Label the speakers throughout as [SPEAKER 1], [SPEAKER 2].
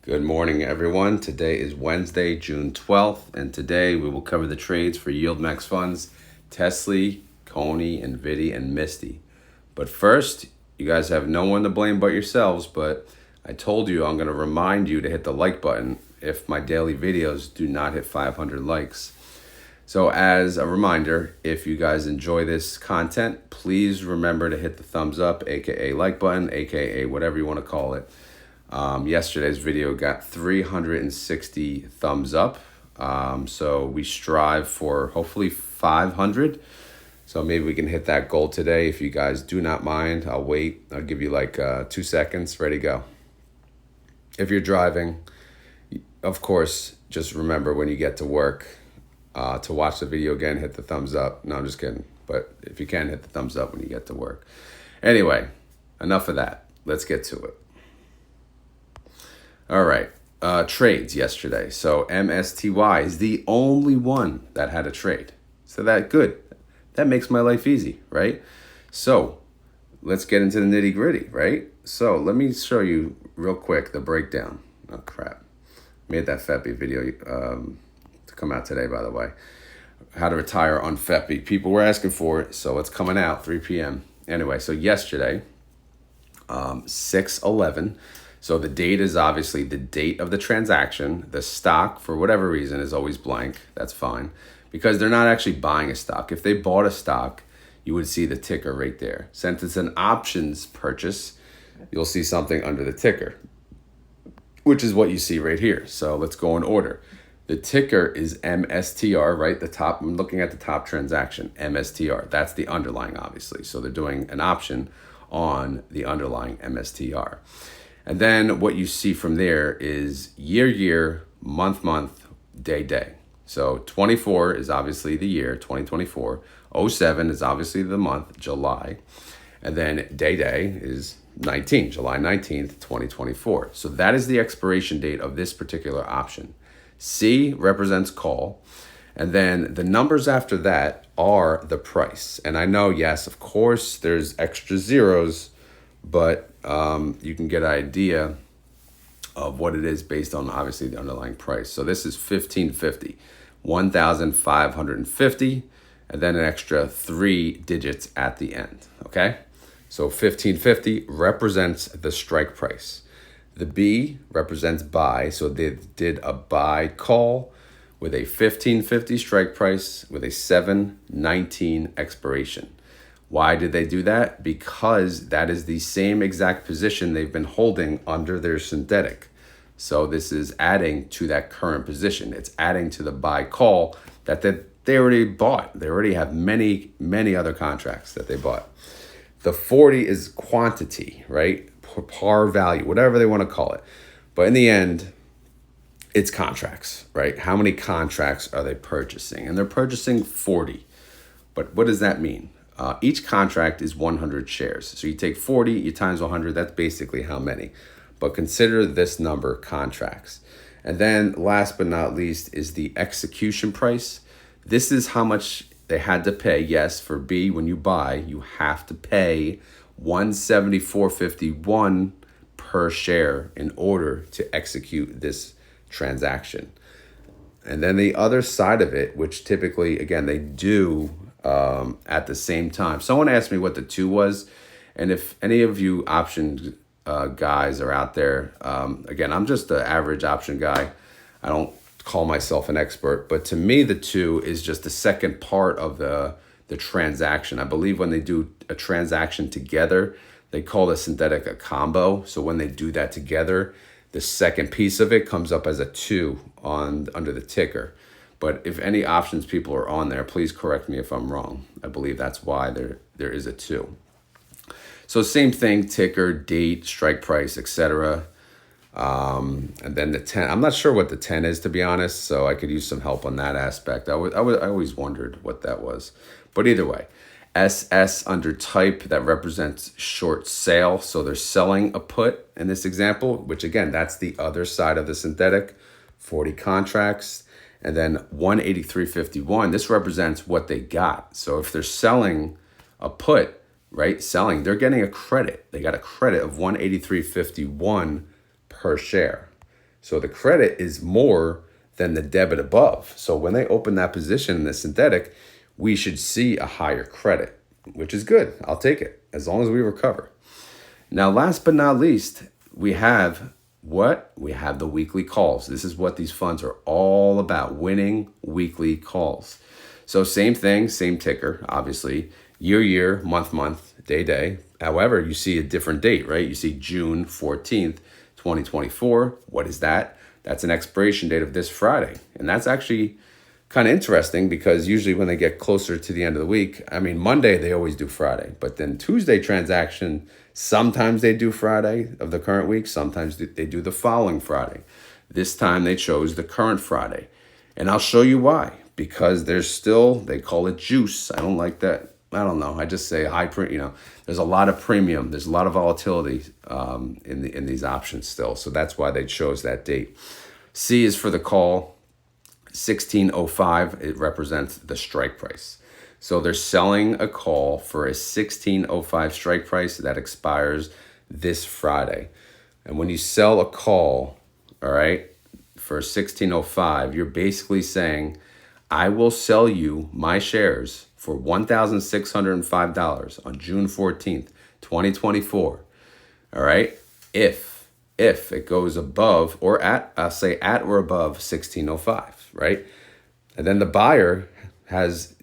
[SPEAKER 1] Good morning, everyone. Today is Wednesday, June 12th, and today we will cover the trades for YieldMax funds, Tesley, Cony, NVDY, and MSTY. But first, you guys have no one to blame but yourselves, but I told you I'm going to remind you to hit the like button if my daily videos do not hit 500 likes. So as a reminder, if you guys enjoy this content, please remember to hit the thumbs up, aka like button, aka whatever you want to call it. Yesterday's video got 360 thumbs up. So we strive for hopefully 500. So maybe we can hit that goal today. If you guys do not mind, I'll wait. I'll give you like 2 seconds. Ready, go. If you're driving, of course, just remember when you get to work to watch the video again, hit the thumbs up. No, I'm just kidding. But if you can, hit the thumbs up when you get to work. Anyway, enough of that. Let's get to it. All right, trades yesterday. So MSTY is the only one that had a trade. So that good. That makes my life easy, right? So let's get into the nitty gritty, right? So let me show you real quick the breakdown. Oh, crap. Made that FEPI video to come out today, by the way. How to retire on FEPI. People were asking for it, so it's coming out 3 p.m. Anyway, so yesterday, 6/11. So the date is obviously the date of the transaction. The stock, for whatever reason, is always blank. That's fine because they're not actually buying a stock. If they bought a stock, you would see the ticker right there. Since it's an options purchase, you'll see something under the ticker, which is what you see right here. So let's go in order. The ticker is MSTR, right? The top, I'm looking at the top transaction, MSTR. That's the underlying, obviously. So they're doing an option on the underlying MSTR. And then what you see from there is year, month, day. So 24 is obviously the year, 2024. 07 is obviously the month, July. And then day is 19, July 19th, 2024. So that is the expiration date of this particular option. C represents call. And then the numbers after that are the price. And I know, yes, of course, there's extra zeros, but you can get an idea of what it is based on obviously the underlying price. So this is 1550, 1,550, and then an extra 3 digits at the end. Okay, so 1550 represents the strike price. The B represents buy, so they did a buy call with a 1550 strike price with a 719 expiration. Why did they do that? Because that is the same exact position they've been holding under their synthetic. So this is adding to that current position. It's adding to the buy call that they already bought. They already have many other contracts that they bought. The 40 is quantity, right? Par value, whatever they want to call it. But in the end, it's contracts, right? How many contracts are they purchasing? And they're purchasing 40. But what does that mean? Each contract is 100 shares. So you take 40, you times 100, that's basically how many. But consider this number, contracts. And then last but not least is the execution price. This is how much they had to pay. Yes, for B, when you buy, you have to pay $174.51 per share in order to execute this transaction. And then the other side of it, which typically, again, they do at the same time. Someone asked me what the 2 was. And if any of you option guys are out there, again, I'm just the average option guy. I don't call myself an expert. But to me, the 2 is just the second part of the transaction. I believe when they do a transaction together, they call the synthetic a combo. So when they do that together, the second piece of it comes up as a 2 under the ticker. But if any options people are on there, please correct me if I'm wrong. I believe that's why there is a 2. So same thing, ticker, date, strike price, etc. And then the 10. I'm not sure what the 10 is, to be honest, so I could use some help on that aspect. I always wondered what that was. But either way, SS under type, that represents short sale. So they're selling a put in this example, which again, that's the other side of the synthetic, 40 contracts. And then 183.51, this represents what they got. So if they're selling a put, right, they're getting a credit. They got a credit of 183.51 per share. So the credit is more than the debit above. So when they open that position in the synthetic, we should see a higher credit, which is good. I'll take it as long as we recover. Now, last but not least, we have what? We have the weekly calls. This is what these funds are all about, winning weekly calls. So same thing, same ticker, obviously, year, month, day. However, you see a different date, right? You see June 14th, 2024. What is that? That's an expiration date of this Friday. And that's actually kind of interesting because usually when they get closer to the end of the week, I mean, Monday, they always do Friday, but then Tuesday transaction, sometimes they do Friday of the current week. Sometimes they do the following Friday. This time they chose the current Friday. And I'll show you why, because there's still, they call it juice. I don't like that. I don't know. I just say high there's a lot of premium. There's a lot of volatility in these options still. So that's why they chose that date. C is for the call. 1605, it represents the strike price. So they're selling a call for a 1605 strike price that expires this Friday. And when you sell a call, all right, for 1605, you're basically saying, I will sell you my shares for $1,605 on June 14th, 2024. All right, if it goes above or at, I'll say at or above 1605. Right? And then the buyer has,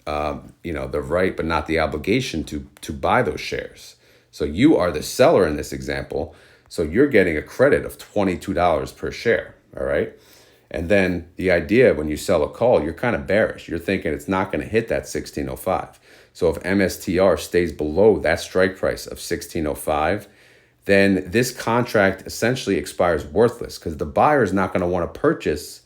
[SPEAKER 1] the right, but not the obligation to buy those shares. So you are the seller in this example. So you're getting a credit of $22 per share. All right. And then the idea when you sell a call, you're kind of bearish. You're thinking it's not going to hit that 1605. So if MSTR stays below that strike price of 1605, then this contract essentially expires worthless because the buyer is not going to want to purchase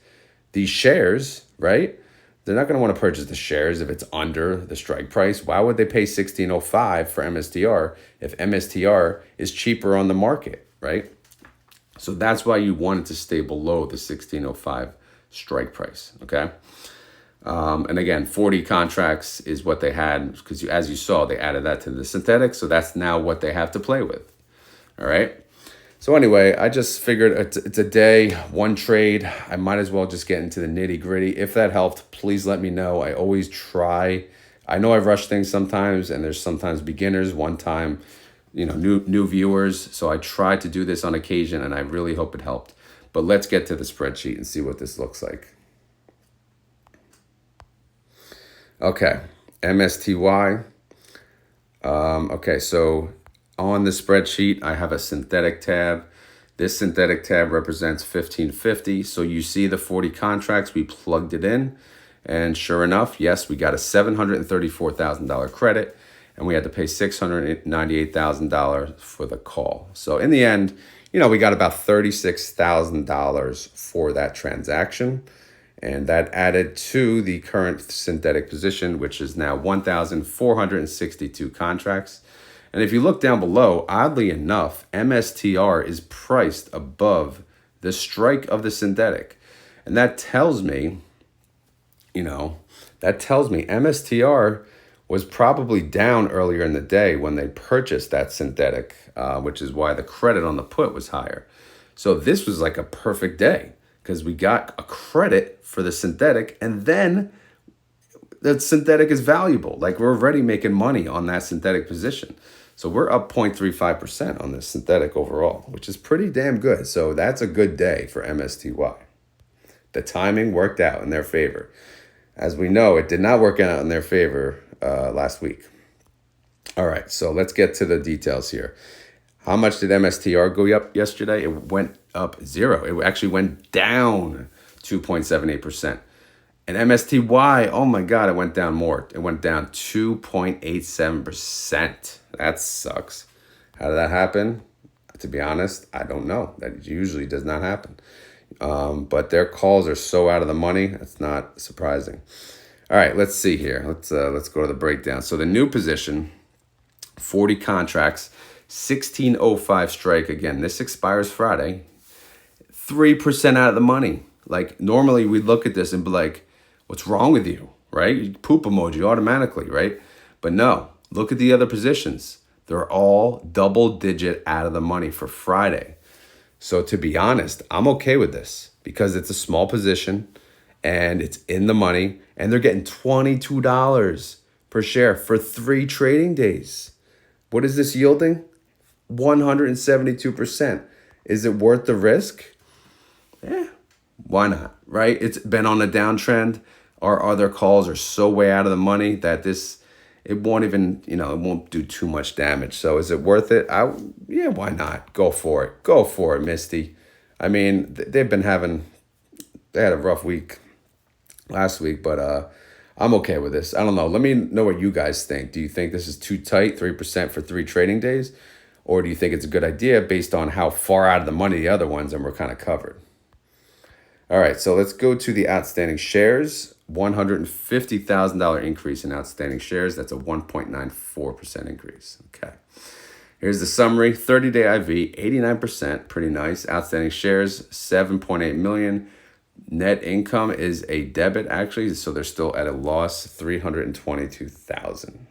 [SPEAKER 1] these shares, right? They're not going to want to purchase the shares if it's under the strike price. Why would they pay $16.05 for MSTR if MSTR is cheaper on the market, right? So that's why you want it to stay below the $16.05 strike price, okay? And again, 40 contracts is what they had because as you saw, they added that to the synthetic. So that's now what they have to play with, all right? So anyway, I just figured it's a day, one trade. I might as well just get into the nitty gritty. If that helped, please let me know. I always try. I know I rush things sometimes, and there's sometimes beginners, one time, new viewers. So I try to do this on occasion, and I really hope it helped. But let's get to the spreadsheet and see what this looks like. Okay, MSTY. Okay, so on the spreadsheet, I have a synthetic tab. This synthetic tab represents 1550. So you see the 40 contracts, we plugged it in. And sure enough, yes, we got a $734,000 credit. And we had to pay $698,000 for the call. So in the end, we got about $36,000 for that transaction. And that added to the current synthetic position, which is now 1,462 contracts. And if you look down below, oddly enough, MSTR is priced above the strike of the synthetic. And that tells me, MSTR was probably down earlier in the day when they purchased that synthetic, which is why the credit on the put was higher. So this was like a perfect day because we got a credit for the synthetic and then the synthetic is valuable. Like we're already making money on that synthetic position. So we're up 0.35% on this synthetic overall, which is pretty damn good. So that's a good day for MSTY. The timing worked out in their favor. As we know, it did not work out in their favor last week. All right, so let's get to the details here. How much did MSTR go up yesterday? It went up 0. It actually went down 2.78%. And MSTY, oh my God, it went down more. It went down 2.87%. That sucks. How did that happen? To be honest, I don't know. That usually does not happen. But their calls are so out of the money, it's not surprising. All right, let's see here. Let's go to the breakdown. So the new position, 40 contracts, 1605 strike. Again, this expires Friday. 3% out of the money. Like normally we'd look at this and be like, what's wrong with you, right? Poop emoji automatically, right? But no, look at the other positions. They're all double digit out of the money for Friday. So to be honest, I'm okay with this because it's a small position and it's in the money and they're getting $22 per share for 3 trading days. What is this yielding? 172%. Is it worth the risk? Yeah, why not, right? It's been on a downtrend. Our other calls are so way out of the money that it won't even, it won't do too much damage. So is it worth it? Yeah, why not? Go for it. Go for it, Misty. I mean, they had a rough week last week, but I'm okay with this. I don't know. Let me know what you guys think. Do you think this is too tight, 3% for 3 trading days? Or do you think it's a good idea based on how far out of the money the other ones and we're kind of covered? All right, so let's go to the outstanding shares. $150,000 increase in outstanding shares. That's a 1.94% increase. Okay. Here's the summary. 30-day IV, 89%, pretty nice. Outstanding shares, 7.8 million. Net income is a debit, actually, so they're still at a loss, 322,000.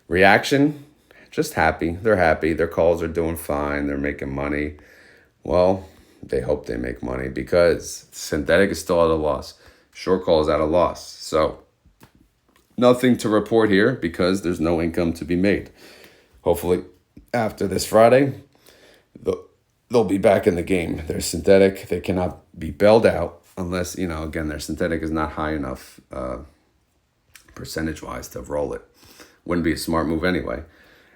[SPEAKER 1] Reaction, just happy. They're happy. Their calls are doing fine. They're making money. Well, they hope they make money because synthetic is still at a loss. Short call is at a loss. So nothing to report here because there's no income to be made. Hopefully after this Friday, they'll be back in the game. They're synthetic. They cannot be bailed out unless, again, their synthetic is not high enough percentage-wise to roll it. Wouldn't be a smart move anyway.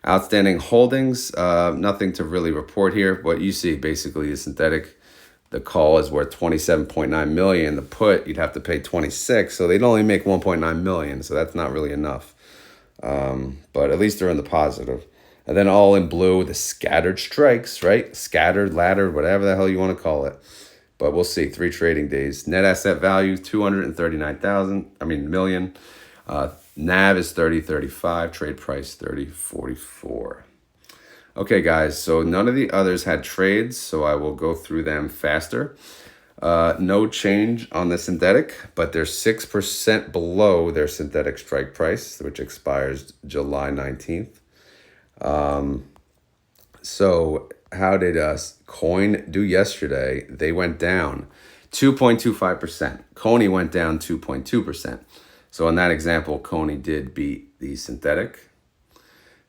[SPEAKER 1] Outstanding holdings, nothing to really report here. What you see, basically, is synthetic. The call is worth 27.9 million. The put, you'd have to pay 26. So they'd only make 1.9 million. So that's not really enough. But at least they're in the positive. And then all in blue, the scattered strikes, right? Scattered, laddered, whatever the hell you want to call it. But we'll see. 3 trading days. Net asset value, 239,000. Million. NAV is 30.35. Trade price 30.44. Okay, guys. So none of the others had trades, so I will go through them faster. No change on the synthetic, but they're 6% below their synthetic strike price, which expires July 19th. So how did Coin do yesterday? They went down 2.25%. Cony went down 2.2%. So in that example, Cony did beat the synthetic.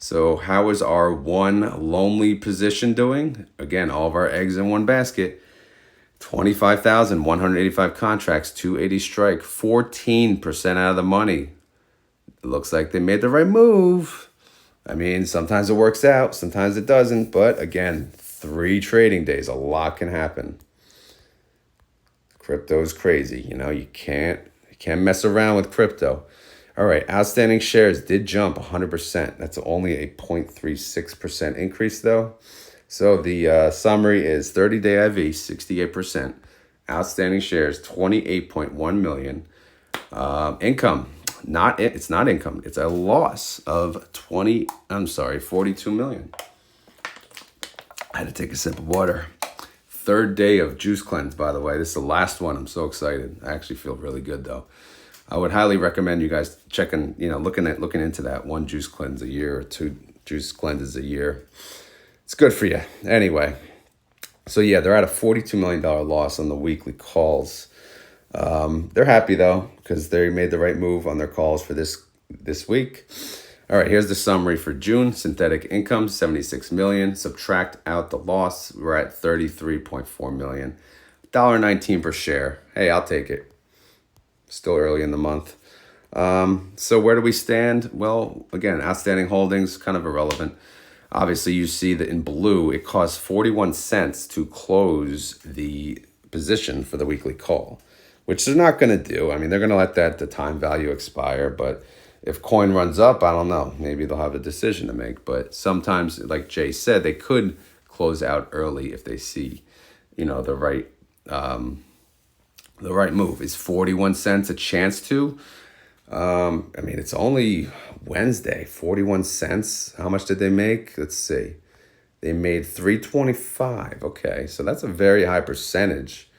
[SPEAKER 1] So how is our one lonely position doing? Again, all of our eggs in one basket. 25,185 contracts, 280 strike, 14% out of the money. It looks like they made the right move. Sometimes it works out, sometimes it doesn't. But again, 3 trading days, a lot can happen. Crypto's crazy. You can't mess around with crypto. All right, outstanding shares did jump 100%. That's only a 0.36% increase, though. So the summary is 30-day IV, 68%. Outstanding shares, 28.1 million. Income, it's not income. It's a loss of 42 million. I had to take a sip of water. 3rd day of juice cleanse, by the way. This is the last one. I'm so excited. I actually feel really good, though. I would highly recommend you guys checking, looking into that. 1 juice cleanse a year or 2 juice cleanses a year. It's good for you. Anyway, so yeah, they're at a $42 million loss on the weekly calls. They're happy, though, because they made the right move on their calls for this week. All right, here's the summary for June. Synthetic income, 76 million. Subtract out the loss, we're at 33.4 million. $1.19 per share. Hey, I'll take it. Still early in the month. So where do we stand? Well, again, outstanding holdings, kind of irrelevant. Obviously, you see that in blue, it costs 41 cents to close the position for the weekly call, which they're not going to do. They're going to let the time value expire. But if coin runs up, I don't know. Maybe they'll have a decision to make. But sometimes, like Jay said, they could close out early if they see, the right move. Is 41 cents a chance to? It's only Wednesday. 41 cents. How much did they make? Let's see. They made 325. Okay, so that's a very high percentage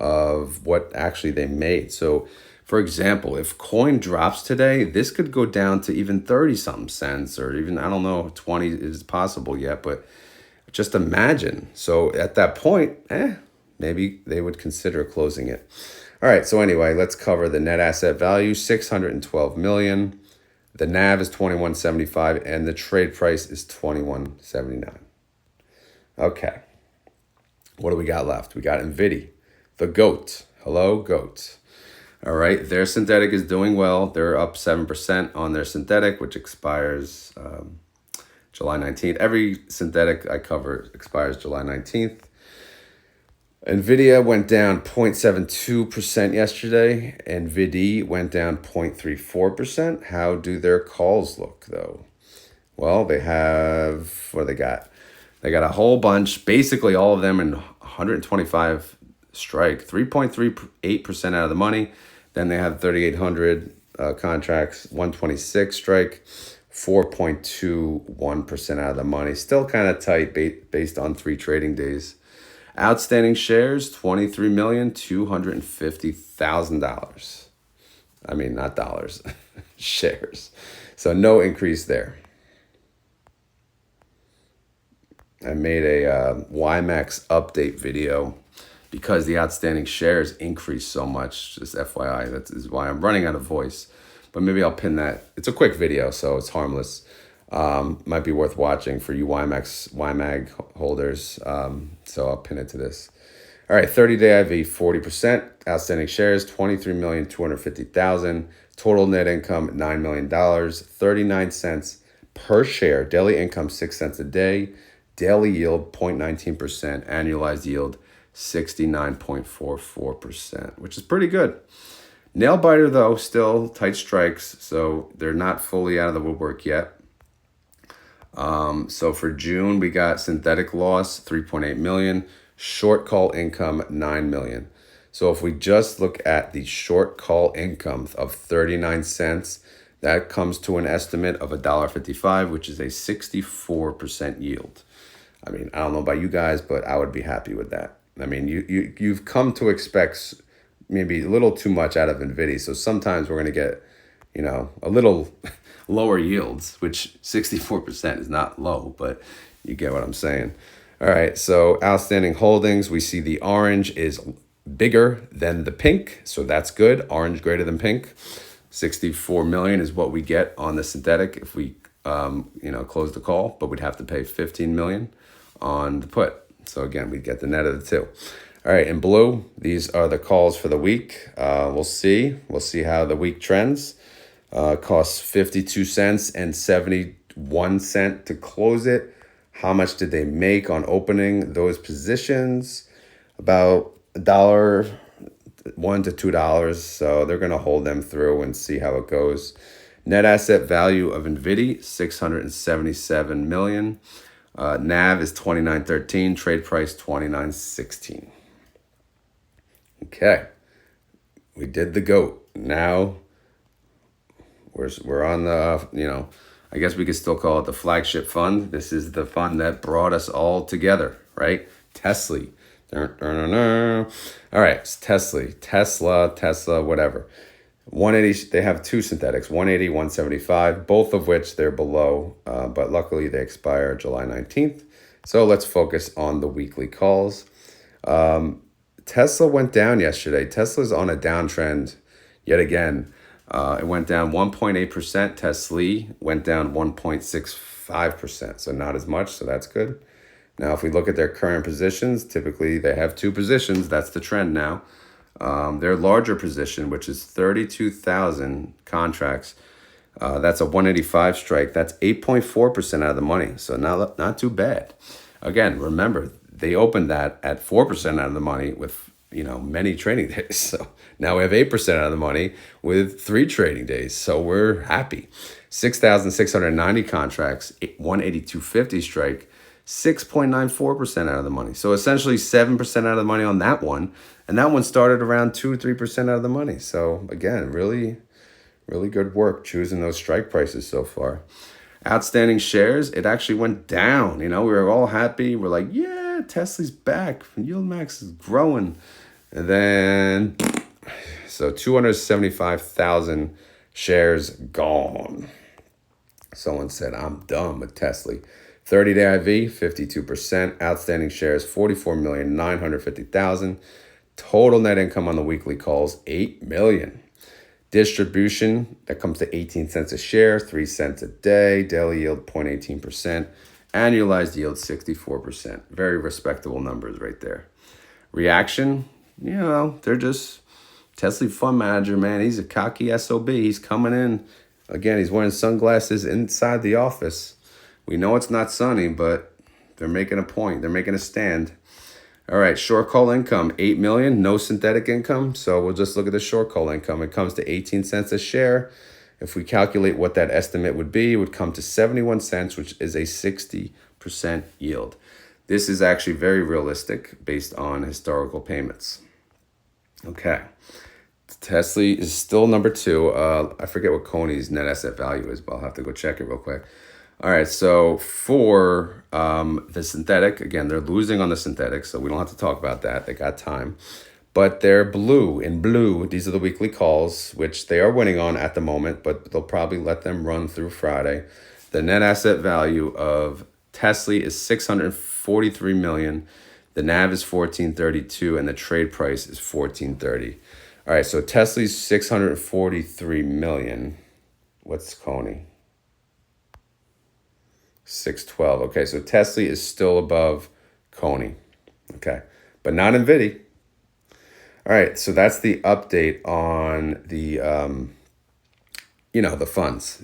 [SPEAKER 1] of what actually they made. So, for example, if coin drops today, this could go down to even 30-something cents, or even, I don't know, 20 is possible yet, but Just imagine. So at that point, maybe they would consider closing it. All right, so anyway, let's cover the net asset value, 612 million. The NAV is 21.75 and the trade price is 21.79. Okay. What do we got left? We got NVDY, the GOAT. Hello, GOAT. All right, their synthetic is doing well. They're up 7% on their synthetic, which expires July 19th. Every synthetic I cover expires July 19th. Nvidia went down 0.72% yesterday. NVDY went down 0.34%. How do their calls look, though? Well, they have, what do they got? They got a whole bunch, basically all of them in 125 strike, 3.38% out of the money. Then they have 3,800 contracts, 126 strike, 4.21% out of the money. Still kind of tight based on 3 trading days. Outstanding shares, $23,250,000. I mean, not dollars, shares. So no increase there. I made a YieldMax update video because the outstanding shares increased so much. Just FYI, that is why I'm running out of voice. But maybe I'll pin that. It's a quick video, so it's harmless. Might be worth watching for you YMAG holders. So I'll pin it to this. All right, 30-day IV, 40%. Outstanding shares, 23,250,000. Total net income, $9 million. 39 cents per share. Daily income, 6 cents a day. Daily yield, 0.19%. Annualized yield, 69.44%, which is pretty good. Nail biter, though, still tight strikes, so they're not fully out of the woodwork yet. So for June, we got synthetic loss, 3.8 million. Short call income, 9 million. So if we just look at the short call income of 39 cents, that comes to an estimate of $1.55, which is a 64% yield. I mean, I don't know about you guys, but I would be happy with that. I mean, you've come to expect maybe a little too much out of NVIDIA. So sometimes we're going to get, a little lower yields, which 64% is not low, but you get what I'm saying. All right, so outstanding holdings, we see the orange is bigger than the pink, so that's good. Orange greater than pink. 64 million is what we get on the synthetic if we close the call, but we'd have to pay 15 million on the put. So again, we get the net of the two. All right, in blue, these are the calls for the week. We'll see how the week trends. Costs 52 cents and 71 cents to close it. How much did they make on opening those positions? About $1 to $2. So they're going to hold them through and see how it goes. Net asset value of NVIDIA, 677 million. NAV is 29.13. Trade price 29.16. Okay, we did the GOAT. Now we're on the, I guess we could still call it the flagship fund. This is the fund that brought us all together, right? Tesley. All right, it's Tesley, Tesla, whatever. 180, they have 2 synthetics, 180, 175, both of which they're below, but luckily they expire July 19th. So let's focus on the weekly calls. Tesla went down yesterday. Tesla's on a downtrend yet again. It went down 1.8%. TSLY went down 1.65%. So not as much. So that's good. Now, if we look at their current positions, typically they have 2 positions. That's the trend now. Their larger position, which is 32,000 contracts, that's a 185 strike. That's 8.4% out of the money. So not too bad. Again, remember, they opened that at 4% out of the money with, many trading days. So now we have 8% out of the money with 3 trading days. So we're happy. 6,690 contracts, 182.50 strike, 6.94% out of the money. So essentially 7% out of the money on that one. And that one started around 2-3% out of the money. So again, really, really good work choosing those strike prices so far. Outstanding shares, it actually went down. We were all happy. We're like, yeah, Tesla's back. YieldMax is growing. And then, so 275,000 shares gone. Someone said, I'm done with Tesla. 30-day IV, 52%. Outstanding shares, 44,950,000. Total net income on the weekly calls, 8 million. Distribution, that comes to 18 cents a share, 3 cents a day. Daily yield, 0.18%. Annualized yield, 64%. Very respectable numbers right there. Reaction, they're just Tesley fund manager, man. He's a cocky SOB. He's coming in. Again, he's wearing sunglasses inside the office. We know it's not sunny, but they're making a point. They're making a stand. All right, short call income, 8 million, no synthetic income. So we'll just look at the short call income. It comes to 18 cents a share. If we calculate what that estimate would be, it would come to 71 cents, which is a 60% yield. This is actually very realistic based on historical payments. Okay. Tesley is still number 2. I forget what Cony's net asset value is, but I'll have to go check it real quick. All right, so for the synthetic, again, they're losing on the synthetic, so we don't have to talk about that. They got time. But they're blue. In blue, these are the weekly calls, which they are winning on at the moment, but they'll probably let them run through Friday. The net asset value of Tesley is 643 million. The NAV is 1432, and the trade price is 1430. All right, so Tesla's 643 million. What's Cony? 612. Okay, so Tesley is still above Cony. Okay, but not NVDY. All right, so that's the update on the, the funds,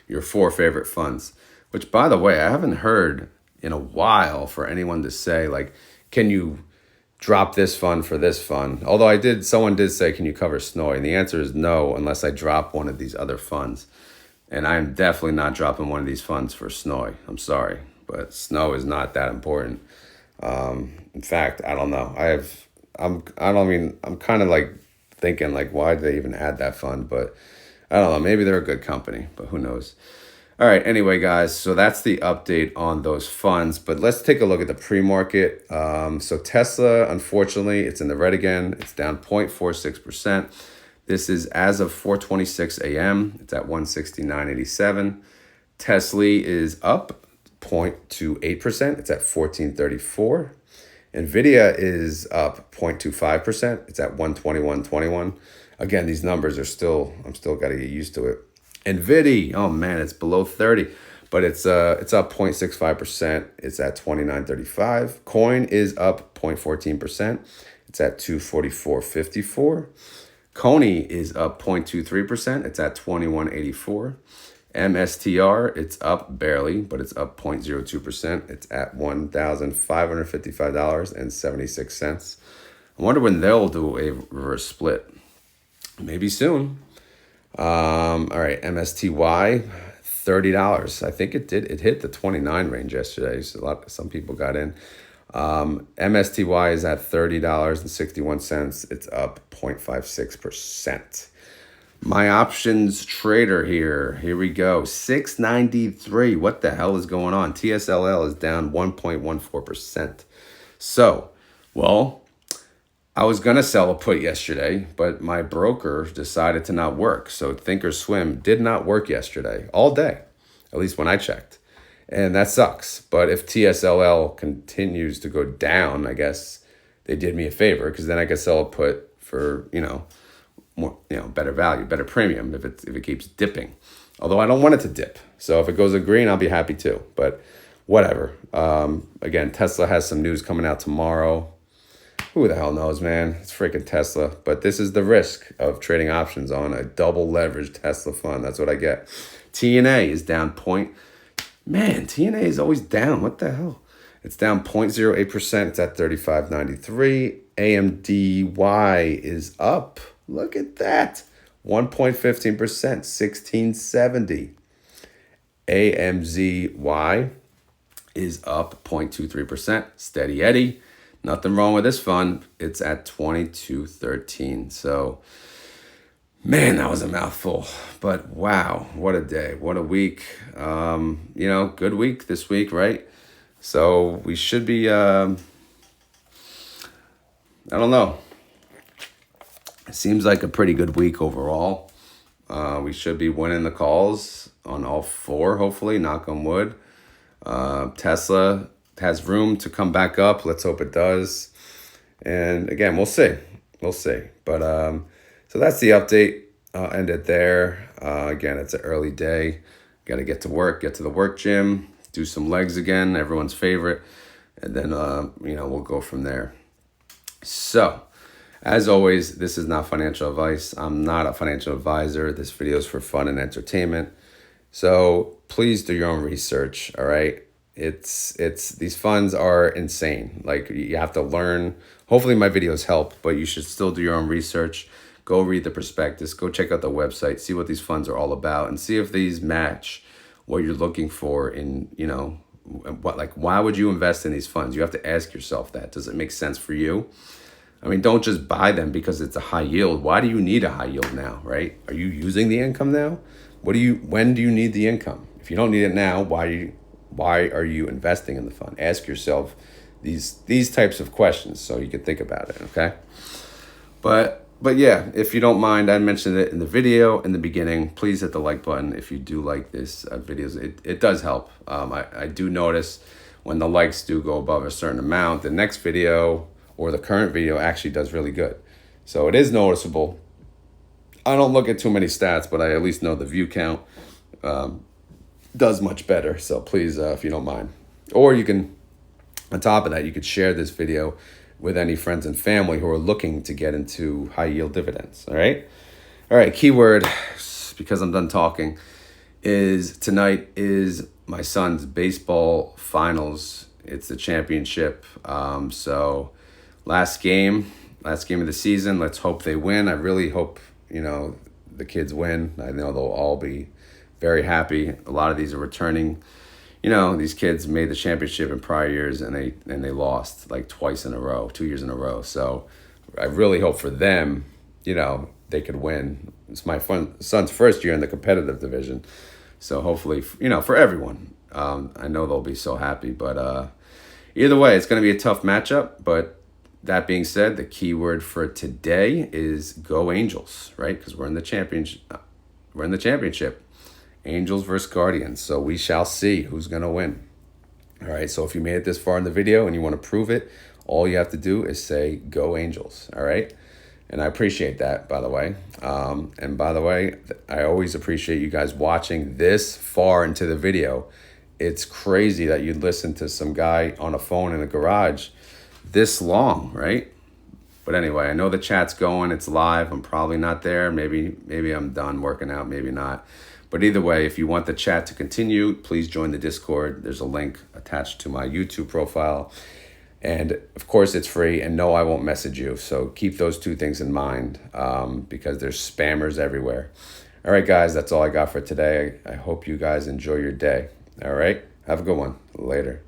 [SPEAKER 1] your 4 favorite funds, which, by the way, I haven't heard in a while for anyone to say, like, can you drop this fund for this fund? Although someone did say, can you cover SNOY? And the answer is no, unless I drop one of these other funds. And I'm definitely not dropping one of these funds for SNOY. I'm sorry, but SNO is not that important. In fact, I don't know. I'm kind of like thinking, like, why did they even add that fund? But I don't know. Maybe they're a good company, but who knows? All right. Anyway, guys, so that's the update on those funds. But let's take a look at the pre-market. So Tesla, unfortunately, it's in the red again. It's down 0.46%. This is as of 4:26 a.m. It's at 169.87. Tesley is up 0.28%. It's at 1434. Nvidia is up 0.25%. It's at 121.21. Again, these numbers are I'm still got to get used to it. NVDY, oh man, it's below 30, but it's up 0.65%. It's at 29.35. Coin is up 0.14%. It's at 244.54. Cony is up 0.23%. It's at 21.84. MSTR, it's up barely, but it's up 0.02%. It's at $1,555.76. I wonder when they'll do a reverse split. Maybe soon. All right, MSTY, $30. I think it did. It hit the 29 range yesterday. So some people got in. MSTY is at $30.61. It's up 0.56%. My options trader here we go. 693. What the hell is going on? TSLY is down 1.14%. So, well, I was going to sell a put yesterday, but my broker decided to not work. So Thinkorswim did not work yesterday all day, at least when I checked. And that sucks. But if TSLY continues to go down, I guess they did me a favor, because then I could sell a put for, more, better value, better premium if it keeps dipping. Although I don't want it to dip. So if it goes to green, I'll be happy too. But whatever. Again, Tesla has some news coming out tomorrow. Who the hell knows, man? It's freaking Tesla. But this is the risk of trading options on a double leveraged Tesla fund. That's what I get. TNA is down Man, TNA is always down. What the hell? It's down 0.08%. It's at 35.93. AMDY is up. Look at that. 1.15%, 1670. AMZY is up 0.23%. Steady Eddie. Nothing wrong with this fund. It's at 2213. So, man, that was a mouthful. But wow, what a day. What a week. Good week this week, right? So we should be, I don't know. It seems like a pretty good week overall. We should be winning the calls on all 4, hopefully, knock on wood. Tesla has room to come back up. Let's hope it does. And again, we'll see. We'll see. But so that's the update. I'll end it there. Again, it's an early day. Got to get to work, get to the work gym, do some legs again, everyone's favorite. And then, we'll go from there. So, as always, this is not financial advice. I'm not a financial advisor. This video is for fun and entertainment. So please do your own research, all right? It's these funds are insane. Like, you have to learn. Hopefully my videos help, but you should still do your own research. Go read the prospectus, go check out the website, see what these funds are all about, and see if these match what you're looking for in, why would you invest in these funds? You have to ask yourself that. Does it make sense for you? I mean, don't just buy them because it's a high yield. Why do you need a high yield now, right? Are you using the income now? When do you need the income? If you don't need it now, why are you investing in the fund? Ask yourself these types of questions so you can think about it, okay? But yeah, if you don't mind, I mentioned it in the video in the beginning. Please hit the like button if you do like this videos. It does help. I do notice when the likes do go above a certain amount, the next video or the current video actually does really good. So it is noticeable. I don't look at too many stats, but I at least know the view count does much better. So please, if you don't mind. Or you can, on top of that, you could share this video with any friends and family who are looking to get into high yield dividends, all right? All right, keyword, because I'm done talking, is tonight is my son's baseball finals. It's the championship. So last game of the season. Let's hope they win. I really hope, the kids win. I know they'll all be very happy. A lot of these are returning. These kids made the championship in prior years and they lost like twice in a row, 2 years in a row. So I really hope for them, they could win. It's my son's first year in the competitive division. So hopefully, for everyone, I know they'll be so happy. But either way, it's going to be a tough matchup. But that being said, the key word for today is go Angels, right? Because we're in the championship. Angels versus Guardians. So we shall see who's going to win. All right. So if you made it this far in the video and you want to prove it, all you have to do is say go Angels. All right. And I appreciate that, by the way. And by the way, I always appreciate you guys watching this far into the video. It's crazy that you'd listen to some guy on a phone in a garage this long, right? But anyway, I know the chat's going. It's live. I'm probably not there. Maybe I'm done working out. Maybe not. But either way, if you want the chat to continue, please join the Discord. There's a link attached to my YouTube profile. And of course, it's free. And no, I won't message you. So keep those two things in mind because there's spammers everywhere. All right, guys, that's all I got for today. I hope you guys enjoy your day. All right, have a good one. Later.